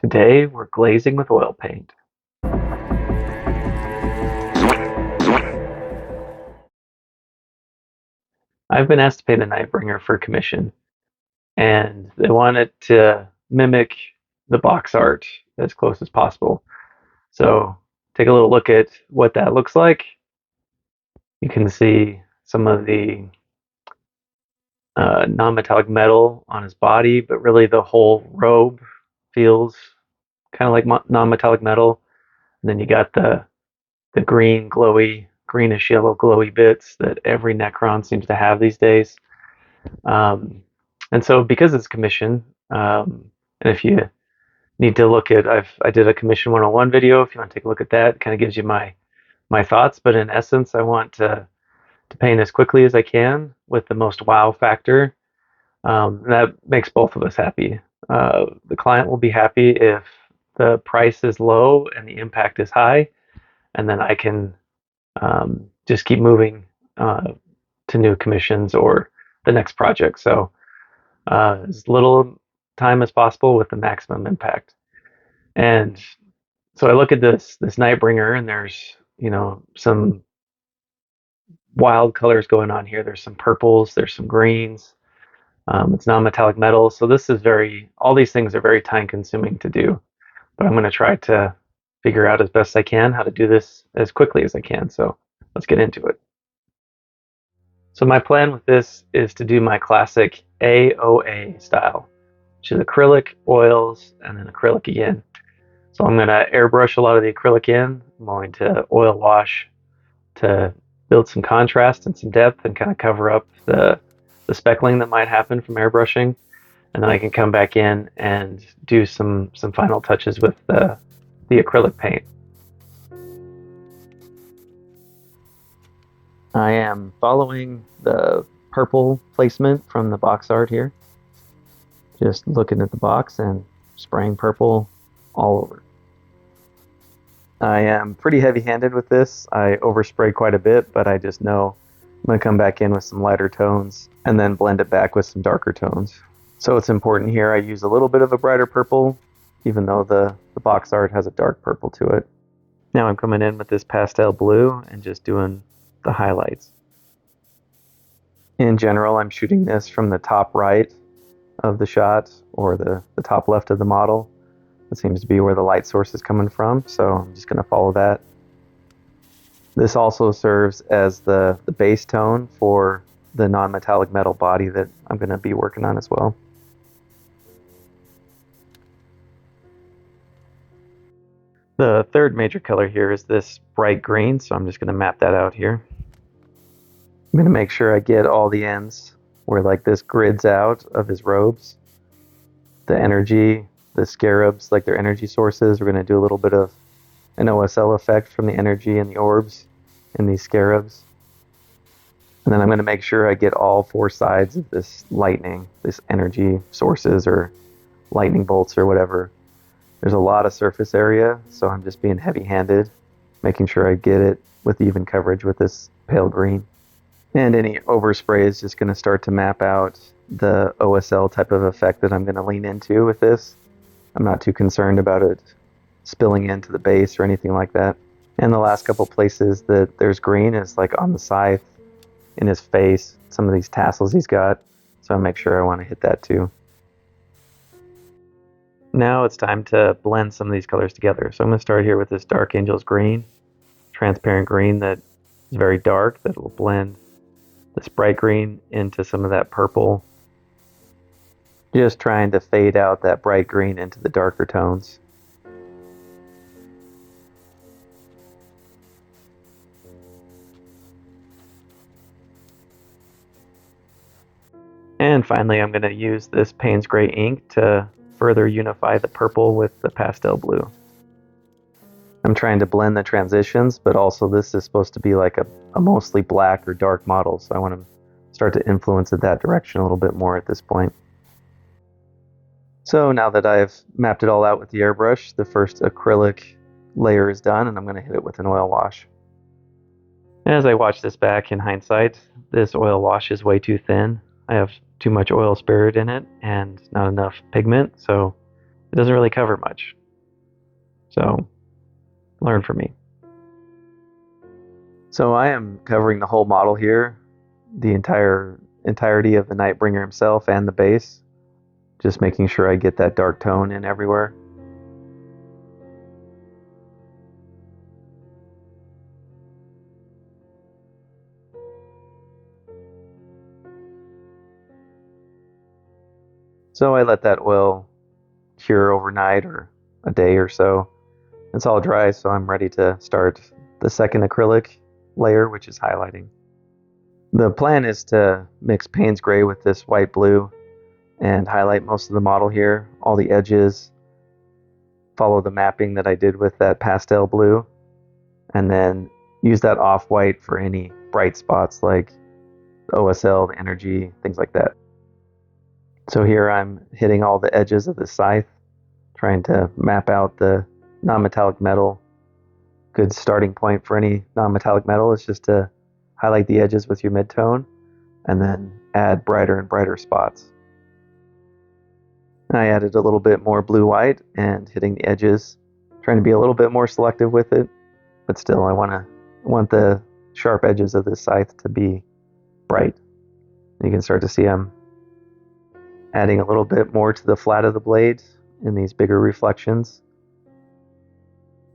Today we're glazing with oil paint. I've been asked to paint a Nightbringer for commission, and they want it to mimic the box art as close as possible. So take a little look at what that looks like. You can see some of the non-metallic metal on his body, but really the whole robe feels kind of like non-metallic metal. And then you got the green, glowy, greenish yellow glowy bits that every Necron seems to have these days. And so because it's commission, and if you need to look at, I did a commission 101 video. If you want to take a look at that, it kind of gives you my thoughts. But in essence, I want to paint as quickly as I can with the most wow factor. That makes both of us happy. The client will be happy if the price is low and the impact is high, and then I can just keep moving to new commissions or the next project. So as little time as possible with the maximum impact. And so I look at this Nightbringer, and there's some wild colors going on here. There's some purples, there's some greens. It's non-metallic metal, so this is all these things are very time consuming to do, but I'm going to try to figure out as best I can how to do this as quickly as I can. So let's get into it. So my plan with this is to do my classic AOA style, which is acrylic, oils, and then acrylic again. So I'm going to airbrush a lot of the acrylic in. I'm going to oil wash to build some contrast and some depth and kind of cover up the speckling that might happen from airbrushing. And then I can come back in and do some final touches with the acrylic paint. I am following the purple placement from the box art here. Just looking at the box and spraying purple all over. I am pretty heavy-handed with this. I overspray quite a bit, but I just know I'm going to come back in with some lighter tones and then blend it back with some darker tones. So it's important here I use a little bit of a brighter purple, even though the box art has a dark purple to it. Now I'm coming in with this pastel blue and just doing the highlights. In general, I'm shooting this from the top right of the shot or the top left of the model. That seems to be where the light source is coming from, so I'm just going to follow that. This also serves as the base tone for the non-metallic metal body that I'm going to be working on as well. The third major color here is this bright green, so I'm just going to map that out here. I'm going to make sure I get all the ends where like this grids out of his robes. The energy, the scarabs, like their energy sources, we're going to do a little bit of an OSL effect from the energy and the orbs in these scarabs. And then I'm going to make sure I get all four sides of this lightning, this energy sources or lightning bolts or whatever. There's a lot of surface area, so I'm just being heavy-handed, making sure I get it with even coverage with this pale green. And any overspray is just going to start to map out the OSL type of effect that I'm going to lean into with this. I'm not too concerned about it spilling into the base or anything like that. And the last couple places that there's green is like on the scythe, in his face, some of these tassels he's got. So I make sure I want to hit that too. Now it's time to blend some of these colors together. So I'm going to start here with this Dark Angels green, transparent green that is very dark, that will blend this bright green into some of that purple. Just trying to fade out that bright green into the darker tones. And finally, I'm going to use this Payne's Gray ink to further unify the purple with the pastel blue. I'm trying to blend the transitions, but also this is supposed to be like a mostly black or dark model, so I want to start to influence it that direction a little bit more at this point. So now that I've mapped it all out with the airbrush, the first acrylic layer is done, and I'm going to hit it with an oil wash. As I watch this back in hindsight, this oil wash is way too thin. I have too much oil spared in it and not enough pigment, so It doesn't really cover much. So learn from me. So I am covering the whole model here, the entirety of the Nightbringer himself and the base, just making sure I get that dark tone in everywhere. So I let that oil cure overnight or a day or so. It's all dry, so I'm ready to start the second acrylic layer, which is highlighting. The plan is to mix Payne's Gray with this white blue and highlight most of the model here, all the edges, follow the mapping that I did with that pastel blue, and then use that off-white for any bright spots like the OSL, the energy, things like that. So here I'm hitting all the edges of the scythe, trying to map out the non-metallic metal. Good starting point for any non-metallic metal is just to highlight the edges with your midtone and then add brighter and brighter spots. I added a little bit more blue-white and hitting the edges, trying to be a little bit more selective with it, but still I want the sharp edges of this scythe to be bright. You can start to see I'm adding a little bit more to the flat of the blade in these bigger reflections.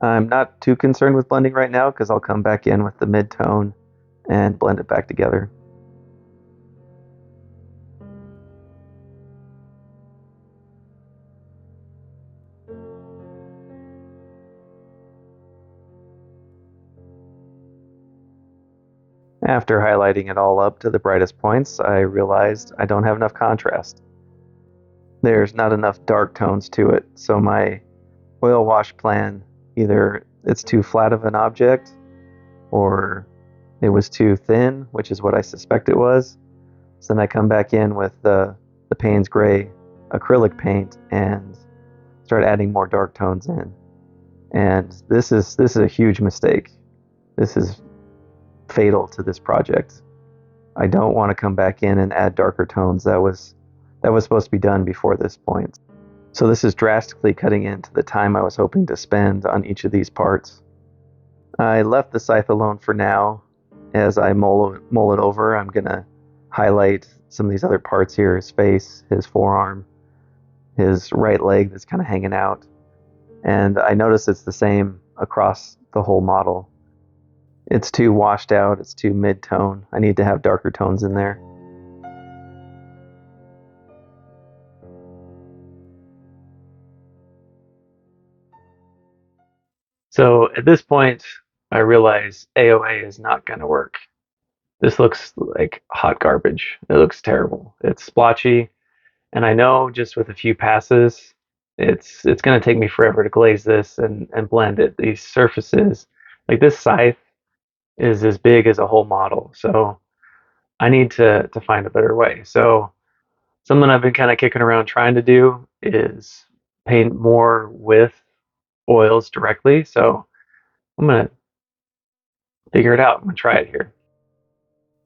I'm not too concerned with blending right now because I'll come back in with the mid-tone and blend it back together. After highlighting it all up to the brightest points, I realized I don't have enough contrast. There's not enough dark tones to it, so my oil wash plan, either it's too flat of an object or it was too thin, which is what I suspect it was. So then I come back in with the Payne's Gray acrylic paint and start adding more dark tones in. And this is a huge mistake. This is fatal to this project. I don't want to come back in and add darker tones. That was supposed to be done before this point. So this is drastically cutting into the time I was hoping to spend on each of these parts. I left the scythe alone for now. As I mull it over, I'm going to highlight some of these other parts here, his face, his forearm, his right leg that's kind of hanging out. And I notice it's the same across the whole model. It's too washed out, it's too mid-tone. I need to have darker tones in there. So at this point, I realize AOA is not going to work. This looks like hot garbage. It looks terrible. It's splotchy, and I know just with a few passes, it's going to take me forever to glaze this and blend it. These surfaces, like this scythe, is as big as a whole model, so I need to find a better way. So something I've been kind of kicking around trying to do is paint more with oils directly. So I'm gonna figure it out. I'm gonna try it here.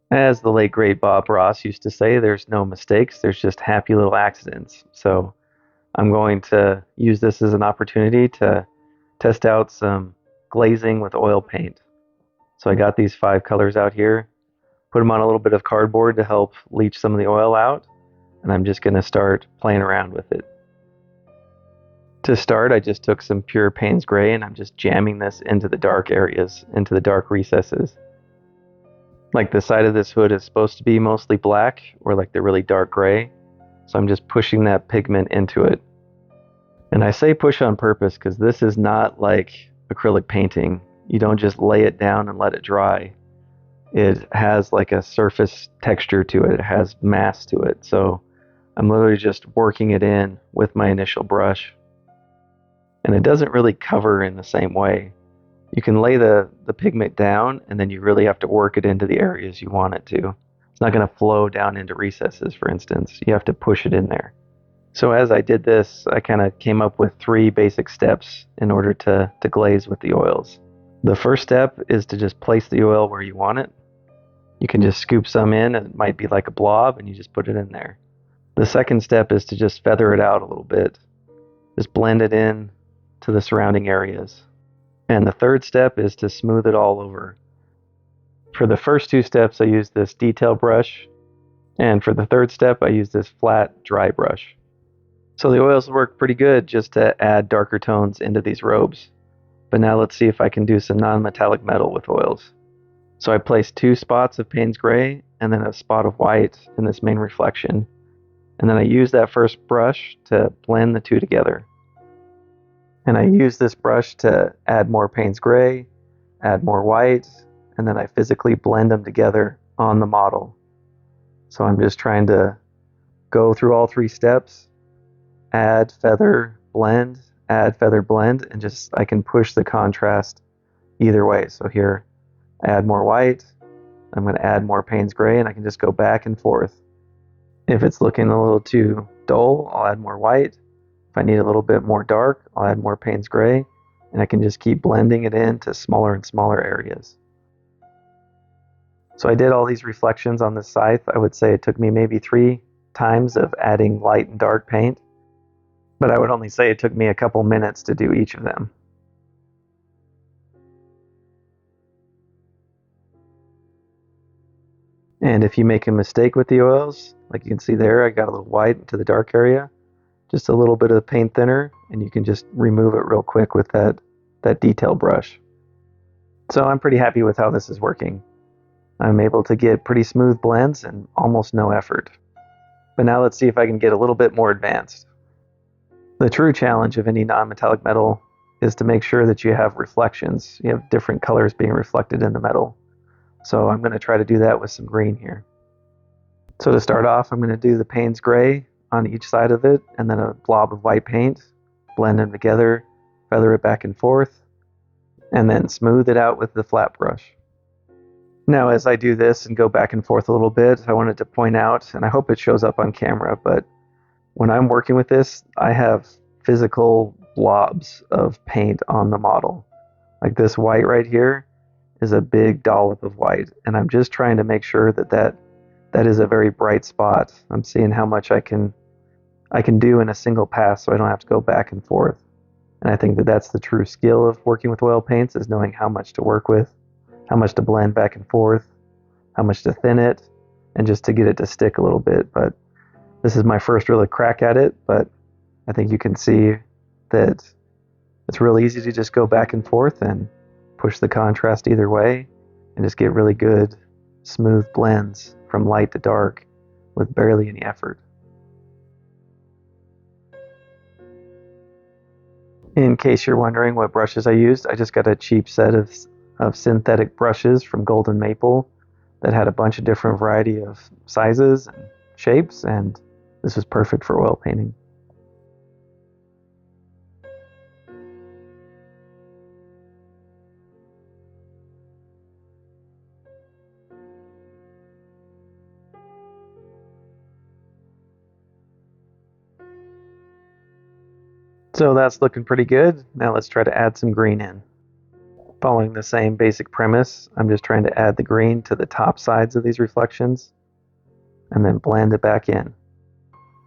As the late great Bob Ross used to say, there's no mistakes, there's just happy little accidents. So I'm going to use this as an opportunity to test out some glazing with oil paint. So I got these 5 colors out here, put them on a little bit of cardboard to help leach some of the oil out, and I'm just going to start playing around with it. To start, I just took some pure Payne's Gray and I'm just jamming this into the dark areas, into the dark recesses. Like the side of this hood is supposed to be mostly black or like the really dark gray, so I'm just pushing that pigment into it. And I say push on purpose because this is not like acrylic painting. You don't just lay it down and let it dry. It has like a surface texture to it. It has mass to it. So I'm literally just working it in with my initial brush. And it doesn't really cover in the same way. You can lay the pigment down and then you really have to work it into the areas you want it to. It's not going to flow down into recesses, for instance. You have to push it in there. So as I did this, I kind of came up with 3 basic steps in order to glaze with the oils. The first step is to just place the oil where you want it. You can just scoop some in, and it might be like a blob, and you just put it in there. The second step is to just feather it out a little bit. just blend it in to the surrounding areas. And the third step is to smooth it all over. For the first two steps, I use this detail brush, and for the third step, I use this flat, dry brush. So the oils work pretty good just to add darker tones into these robes. But now let's see if I can do some non-metallic metal with oils. So I placed 2 spots of Payne's Gray and then a spot of white in this main reflection. And then I use that first brush to blend the two together. And I use this brush to add more Payne's Gray, add more white, and then I physically blend them together on the model. So I'm just trying to go through all 3 steps, add, feather, blend, add, feather, blend, and just I can push the contrast either way. So here, add more white, I'm going to add more Payne's Gray, and I can just go back and forth. If it's looking a little too dull, I'll add more white. If I need a little bit more dark, I'll add more Payne's Gray, and I can just keep blending it into smaller and smaller areas. So I did all these reflections on this scythe. I would say it took me maybe 3 times of adding light and dark paint, but I would only say it took me a couple minutes to do each of them. And if you make a mistake with the oils, like you can see there, I got a little white into the dark area, just a little bit of paint thinner, and you can just remove it real quick with that detail brush. So I'm pretty happy with how this is working. I'm able to get pretty smooth blends and almost no effort. But now let's see if I can get a little bit more advanced. The true challenge of any non-metallic metal is to make sure that you have reflections. You have different colors being reflected in the metal. So I'm going to try to do that with some green here. So to start off, I'm going to do the Payne's Gray on each side of it, and then a blob of white paint, blend them together, feather it back and forth, and then smooth it out with the flat brush. Now, as I do this and go back and forth a little bit, I wanted to point out, and I hope it shows up on camera, but when I'm working with this, I have physical blobs of paint on the model. Like this white right here is a big dollop of white, and I'm just trying to make sure that is a very bright spot. I'm seeing how much I can do in a single pass, so I don't have to go back and forth. And I think that that's the true skill of working with oil paints, is knowing how much to work with, how much to blend back and forth, how much to thin it, and just to get it to stick a little bit. But this is my first really crack at it, but I think you can see that it's really easy to just go back and forth and push the contrast either way and just get really good, smooth blends from light to dark with barely any effort. In case you're wondering what brushes I used, I just got a cheap set of synthetic brushes from Golden Maple that had a bunch of different variety of sizes and shapes, and this was perfect for oil painting. So that's looking pretty good. Now let's try to add some green in. Following the same basic premise, I'm just trying to add the green to the top sides of these reflections and then blend it back in.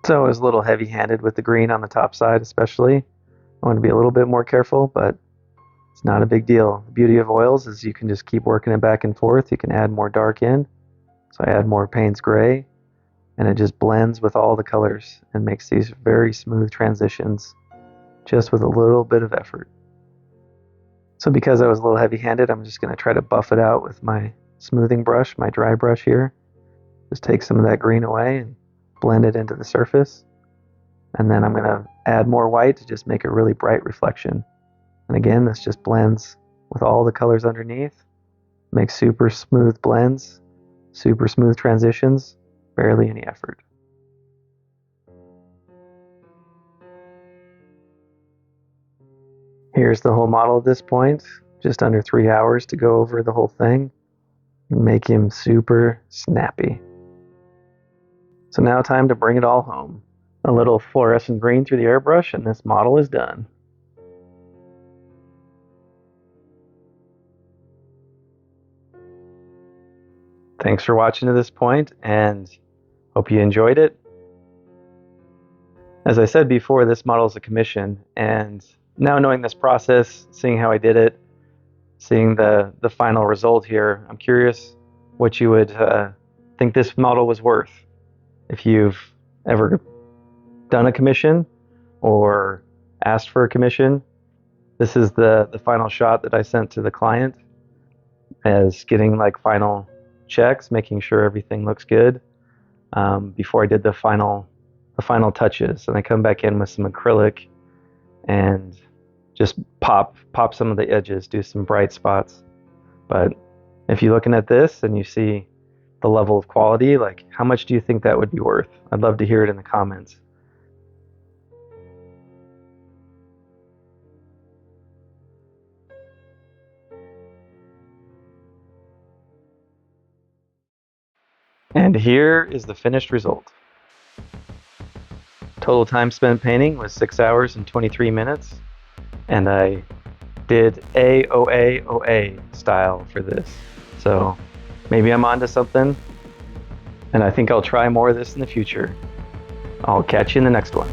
So I was a little heavy-handed with the green on the top side especially. I want to be a little bit more careful, but it's not a big deal. The beauty of oils is you can just keep working it back and forth. You can add more dark in. So I add more Payne's Gray, and it just blends with all the colors and makes these very smooth transitions just with a little bit of effort. So because I was a little heavy-handed, I'm just going to try to buff it out with my smoothing brush, my dry brush here. Just take some of that green away and blend it into the surface. And then I'm going to add more white to just make a really bright reflection. And again, this just blends with all the colors underneath, makes super smooth blends, super smooth transitions, barely any effort. Here's the whole model at this point, just under 3 hours to go over the whole thing and make him super snappy. So now time to bring it all home. A little fluorescent green through the airbrush and this model is done. Thanks for watching to this point and hope you enjoyed it. As I said before, this model is a commission, and now knowing this process, seeing how I did it, seeing the final result here, I'm curious what you would think this model was worth. If you've ever done a commission or asked for a commission, this is the final shot that I sent to the client, as getting like final checks, making sure everything looks good before I did the final touches. And I come back in with some acrylic and just pop some of the edges, do some bright spots. But if you're looking at this and you see the level of quality, like how much do you think that would be worth? I'd love to hear it in the comments. And here is the finished result. Total time spent painting was 6 hours and 23 minutes, and I did AOA style for this. So maybe I'm onto something, and I think I'll try more of this in the future. I'll catch you in the next one.